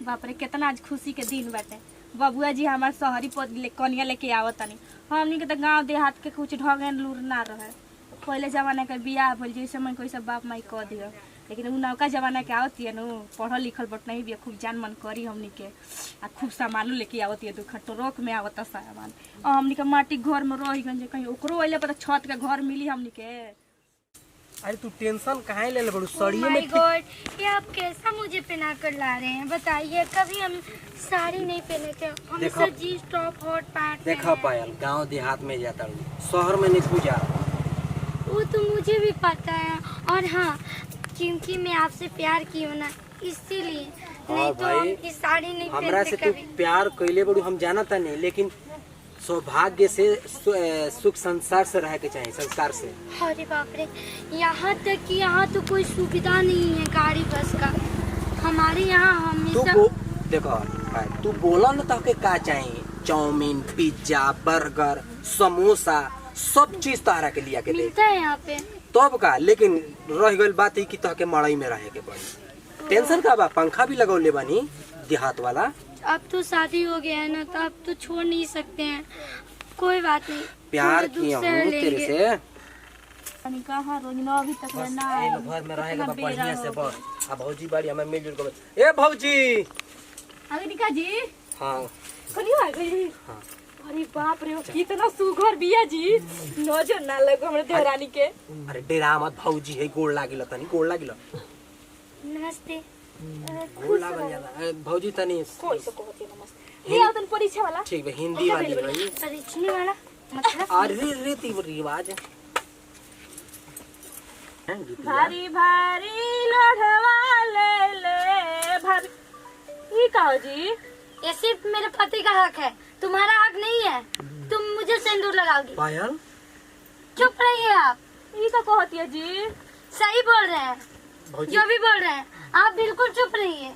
बाप रे कितना आज खुशी के दिन बाटे। बबुआ जी हमार शहरी कनिया लेके आवत तनी। हमनी के तो गांव देहात के कुछ ढंगे लूर ना रहे। पहले जमाना के बियाह भइल जैसे मन कोई सब बाप माई कह दियो, लेकिन उ नौका जमाना के आवत है नु पढ़ल लिखल बट नहीं भी खूब जान मन करी हमनी के आ खूब सामान लेके आवत है। दुख ट्रक में आवत सामान हमनी के माटी घर में रही गंजे कहीं ओकरो अइले पर छत के घर मिली हमनी के। अरे तू टेंशन काहे ले ले बड़ू साड़ियों में। गॉड, ये आप कैसा मुझे पहना कर ला रहे हैं बताइए। कभी हम साड़ी नहीं पहने थे, हमेशा जीन्स टॉप हॉट पैंट। देखा पायल गांव देहात में जाता हूँ, शहर में नहीं पूजा। वो तो मुझे भी पता है, और हाँ क्योंकि मैं आपसे प्यार की हूँ ना इसीलिए। नहीं तो हम ये साड़ी नहीं हमरा से तू कभी। प्यार कैले बड़ू हम जानता नहीं, लेकिन सौभाग्य से सुख संसार से रह के चाहिए, संस्कार से। अरे बाप रे, यहाँ तक कि यहाँ तो कोई सुविधा नहीं है गाड़ी बस का। हमारे यहाँ हमेशा देखो तू बोला ना तो का चाहिए, चाउमीन पिज्जा बर्गर समोसा सब चीज तारा के लिया के मिलता है यहाँ पे तब का। लेकिन रह गई बात ही कि तहके मड़ई में रहे के पड़ी। टेंशन का बा, पंखा भी लगौले बानी देहात वाला। अब तो शादी हो गया है ना, तो अब तो छोड़ नहीं सकते हैं। कोई बात नहीं, प्यार किया हूँ तेरे से। कहाँ रोजना अभी तक ना आए। घर में रहेगा बढ़िया से बस। अब भौजी बाड़ी हमें मिलजुल कर। ए भौजी अग्निका जी। हाँ कनियो आ गई। हाँ। अरे बाप रे कितना सुघर बिया जी, नजर ना लगो हमरे देवरानी के। अरे डेरा मत भौजी है, गोड़ लागिल तनी गोड़ लागिल। नमस्ते। गोड़ लागल जाला भौजी तनी कोई से कहते नमस्ते। ले आओ तन परीक्षा वाला। ठीक है हिंदी वाली भाई। परीक्षणी वाला मतलब अरे रीति रिवाज भारी भारी लोढ़वा ले ले भारी। ये कहो जी, ये सिर्फ मेरे पति का हक है, तुम्हारा हक नहीं है। तुम मुझे सिंदूर लगाओगी। पायल चुप रहिए आप। ये तो कहती है जी। सही बोल रहे हैं, भौजी जो भी बोल रहे हैं आप बिल्कुल चुप रहिए।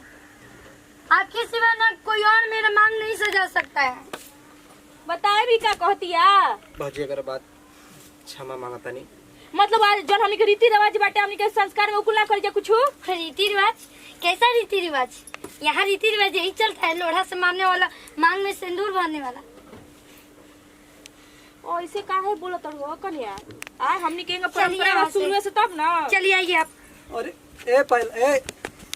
आपके सिवा ना कोई और मेरा मांग नहीं सजा सकता है। बताए भी क्या कहती है भौजी अगर बात क्षमा मांगता नहीं, मतलब आज जन हमनी के रीति रिवाज बाटे, हमनी के संस्कार में उकुल ना करी जा कुछ। रीति रिवाज कैसा रीति रिवाज? यहाँ रीति रिवाज यही चलता है, लोढ़ा से मारने वाला मांग में सिंदूर भरने वाला। ओ ऐसे काहे बोलत हो कन्या? आ हमनी के चलिए परंपरा यहाँ से। शुरू से तब ना। चलिए आइए आप। अरे ए पायल ए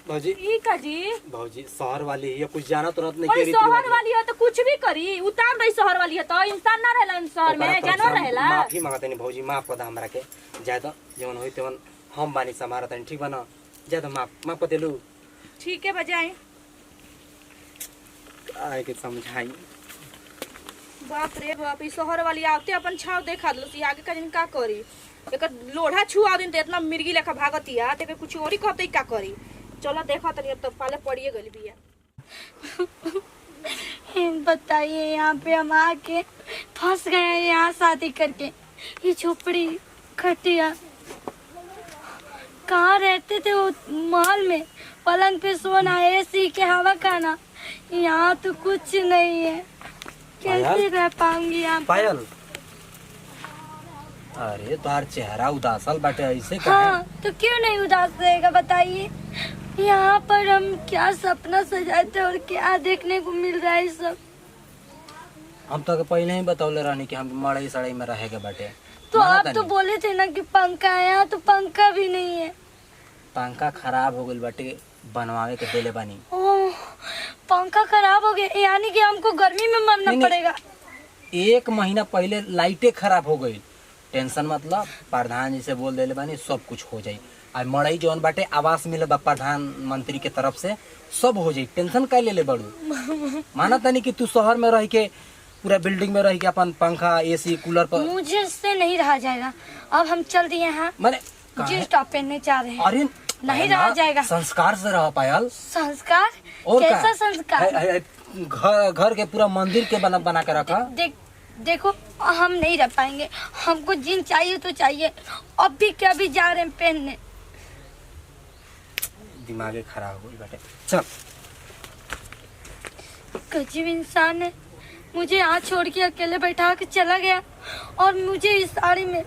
भौजी ई का जी। भौजी शहर वाली ये कुछ जाना तुरंत नहीं कोई के शहर वाली हो तो कुछ भी करी, उतार रही शहर वाली है तो इंसान ना रहेला शहर में, जानवर रहेला। माफी मांगता नहीं भौजी, माफ कर दा हमरा के। जाय तो जवन होई तवन हम बानी समारत नहीं, ठीक बा ना? जाय तो माफ कर देलू। ठीक है बजाए। आए के समझाई। बाप रे बाप, ई शहर वाली आवते अपन छाव देखा दलो सी आगे का दिन का करी। एक लोढ़ा छुआ दिन तो इतना मिर्गी लेखा भागती है, ते कुछ और ही कहते का करी। चलो देखा तनी, अब तो पाले पड़िए गली बिया। बताइए यहाँ पे हम आके फंस गए हैं, यहाँ शादी करके। ये झोपड़ी खटिया कहाँ रहते थे वो महल में, पलंग पे सोना, एसी के हवा खाना। यहाँ तो कुछ नहीं है, कैसे रह पाऊंगी यहाँ? पायल अरे तुम्हार चेहरा उदासल बाटे ऐसे हाँ तो क्यों नहीं उदास रहेगा बताइए। यहाँ पर हम क्या सपना सजाए थे और क्या देखने को मिल रहा है सब। हम तो पहले ही बतौले रहनी कि हम मड़ई सड़ई में रहेगे बाटे। तो आप तो बोले थे ना कि पंखा है, यहाँ तो पंखा भी नहीं है। पंखा खराब हो गई बाटे, बनवावे के देले बानी। ओह, पंखा खराब हो गया यानी कि हमको गर्मी में मरना पड़ेगा। 1 महीना पहले लाइटें खराब हो गई। टेंशन मतलब प्रधान जी से बोल देले बानी, सब कुछ हो जाई। आ मड़ई जौन बाटे आवास मिले बा प्रधानमंत्री के तरफ से, सब हो जाई। टेंशन का ले बड़ू? माना तनी कि तू शहर में रह के पूरा बिल्डिंग में रह के अपन पंखा एसी कूलर पर। मुझे इससे नहीं रहा जाएगा, अब हम चल दिए हैं। माने जींस टॉप पहनने चाह रहे हैं। अरे नहीं रहा जाएगा। संस्कार से रह पायल। संस्कार? और कैसा संस्कार? घर के पूरा मंदिर के बना के रखा। देखो हम नहीं रह पाएंगे, हमको जींस चाहिए तो चाहिए। अब भी क्या भी जा रहे हैं पहनने। दिमागे खराब हो गई बेटे। चल गरीब इंसान है, मुझे यहाँ छोड़ के अकेले बैठा के चला गया, और मुझे इस साड़ी में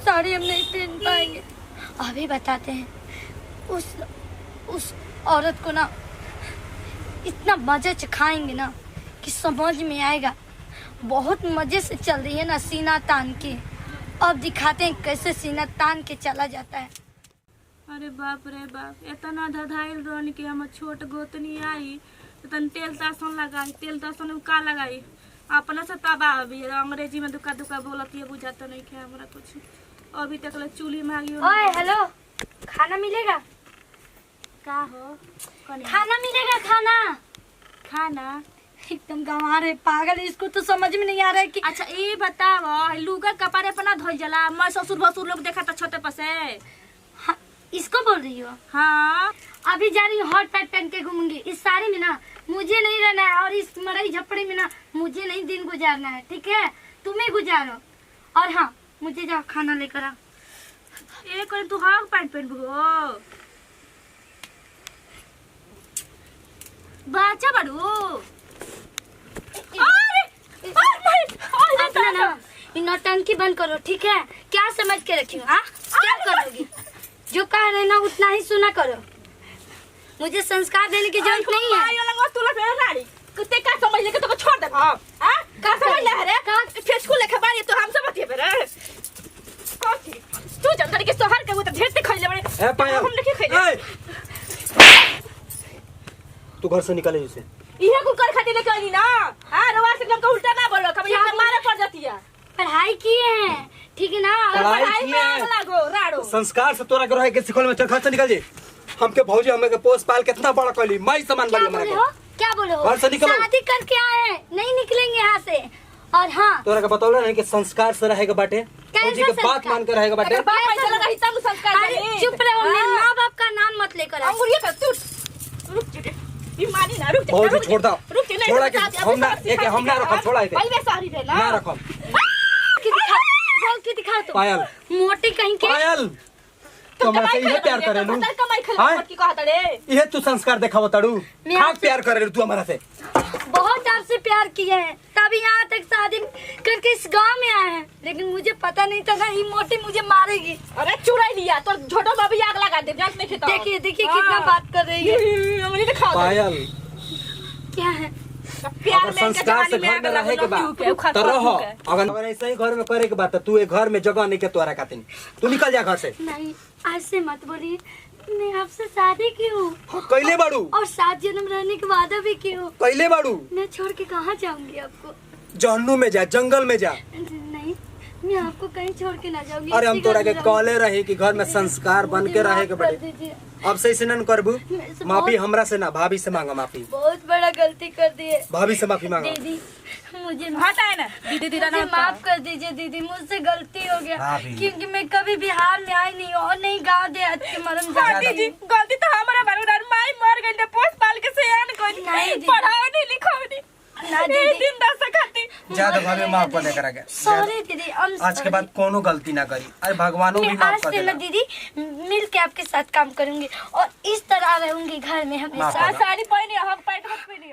साड़ी हम नहीं पहन पाएंगे। अभी बताते हैं उस औरत को ना इतना मजे से खाएंगे ना कि समझ में आएगा। बहुत मजे से चल रही है ना सीना तान के। अब दिखाते हैं कैसे सीना तान के चला जाता है। अरे बाप रे बाप, इतना धधाइल रहनी कि हम छोट गोतनी आई तो तन तेल तासन लगाई, तेल तासन का लगाई अपना से तबाह भी अंग्रेजी में दुका दुका बोलती है, बुझाता नहीं क्या हमरा कुछ। अभी तक ले चूल्ही में आगी। ओए हेलो, खाना मिलेगा? का हो खाना मिलेगा? खाना खाना एकदम गंवा रहे पागल, इसको तो समझ में नहीं आ रहा है कि अच्छा ये बताओ लुगा कपड़े अपना धोई जला, मैं ससुर भसुर लोग देखा था छते पर से। हाँ, इसको बोल रही हो? हाँ अभी जा रही हूँ हॉट पैंट पहन के घूमूंगी। इस साड़ी में ना मुझे नहीं रहना है और इस मड़ई झपड़ी में ना मुझे नहीं दिन गुजारना है, ठीक है? तुम्हें गुजारो। और हाँ, मुझे जाओ खाना लेकर आओ। ये कोई तू हाफ पैंट पहन भो बाचा बड़ू। अपना ना नौटंकी बंद करो, ठीक है? क्या समझ के रखी हो? हाँ, क्या करोगी? जो कह रहे ना उतना ही सुना करो। मुझे संस्कार देने की जरूरत नहीं है। कुत्ते का समझ लेके तो छोड़ दे हां का समझ ले रे का फेस को लेके बारी तो हमसे बतिए रे कथी तू जनता के शहर के वो तो ढेर से खइले बड़े ए पायल, हम नहीं खइले। तू घर से निकले इसे। इहे कुल कर खातिर लेके आनी ना। हां रवा से एकदम का उल्टा ना बोलो, कभी ये मारे पड़ जाती है। पढ़ाई किए हैं, ठीक है ना? पढ़ाई में आग लागो राड़ो। संस्कार से तोरा के रहे के सिखल में चल घर से निकल जे। हमके भौजी हमें के पोस पाल कितना बड़ा कइली, माई समान क्या बड़ी बोले हमरा हो? के। क्या बोले हो? घर से निकलो। शादी करके आए हैं, नहीं निकलेंगे यहाँ से। और हाँ, तोरा के बतौले नहीं कि संस्कार से रहेगा बाटे, कैसा भौजी के बात संस्कार? मान के रहेगा बाटे। अगर बाप पैसा लगा ही तब संस्कार अरे दे। चुप रहो, मेरे माँ बाप का नाम मत लेकर आओ। अंगुरिया पे तू रुक जा बीमारी ना रुक जा। भौजी छोड़ दो, रुक जा छोड़ा के हम ना रखम, छोड़ा इते पहले सारी रे ना रखम। कि दिखा, बोल के दिखा तो। पायल, मोटी कहीं के। पायल तो हमरा से इहे प्यार करेलू। कमाई खा हाँ? की कहत रे इहे तू संस्कार देखाव तड़ू। मैं खाक आपसे- प्यार करेलू तू हमरा से। बहुत आपसे प्यार किए हैं, तभी यहाँ तक शादी करके इस गांव में आए हैं। लेकिन मुझे पता नहीं था ना ये मोटी मुझे मारेगी। अरे चुराई लिया तो छोटो बाबू आग लगा दे जांच नहीं खेता। देखिए देखिए कितना बात कर रही है। मुझे दिखाओ पायल, क्या है? प्यार अगर संस्कार से घर में रहे के बाद तो रहो। अगर ऐसे ही घर में करे के बाद तो तू एक घर में जगह नहीं के तोरा खातिर, तू निकल जा घर से। नहीं, ऐसे मत बोलिए। मैं आपसे शादी की हूँ कैले बाड़ू और 7 जन्म रहने का वादा भी की हूँ। कैले बाड़ू। मैं छोड़ के कहाँ जाऊंगी आपको? जहन्नुम में जा, जंगल में जा। नहीं, मैं आपको कहीं छोड़ के ना जाऊंगी। अरे हम इसी तोरा घर के में कॉले रही कि घर में संस्कार बन के रहे के माफ कर बड़े। दीजिए। अब से ऐसे न करबू। मेरे से माफी बहुत- हमरा से ना, भाभी से मांगा माफी। बहुत बड़ा गलती कर दी है भाभी से माफी मांगा। दीदी। मुझे हटा है ना दीदी दीदी मुझे माफ कर दीजिए दीदी, मुझसे गलती हो गया। भाभी। क्योंकि मैं कभी बिहार में आई नहीं और नहीं गाँव देहात के मरम दीदी जी गलती तो हमारा बारूदार माई मर गई पोस्ट पाल के सयान कोई नहीं दीदी। पढ़ाओ नहीं लिखाओ नहीं ना ए दीदी। दिन दस खाती ज्यादा भाभी माफ कर दे करा के। सॉरी दीदी, आज के बाद कोनो गलती ना करी। अरे भगवानों भी मैं माफ आज कर से ना देगा। दीदी मिल के आपके साथ काम करूंगी और इस तरह रहूंगी घर में माफ हमेशा। कर दो। साड़ी पहनी हम पैंट मत पहनी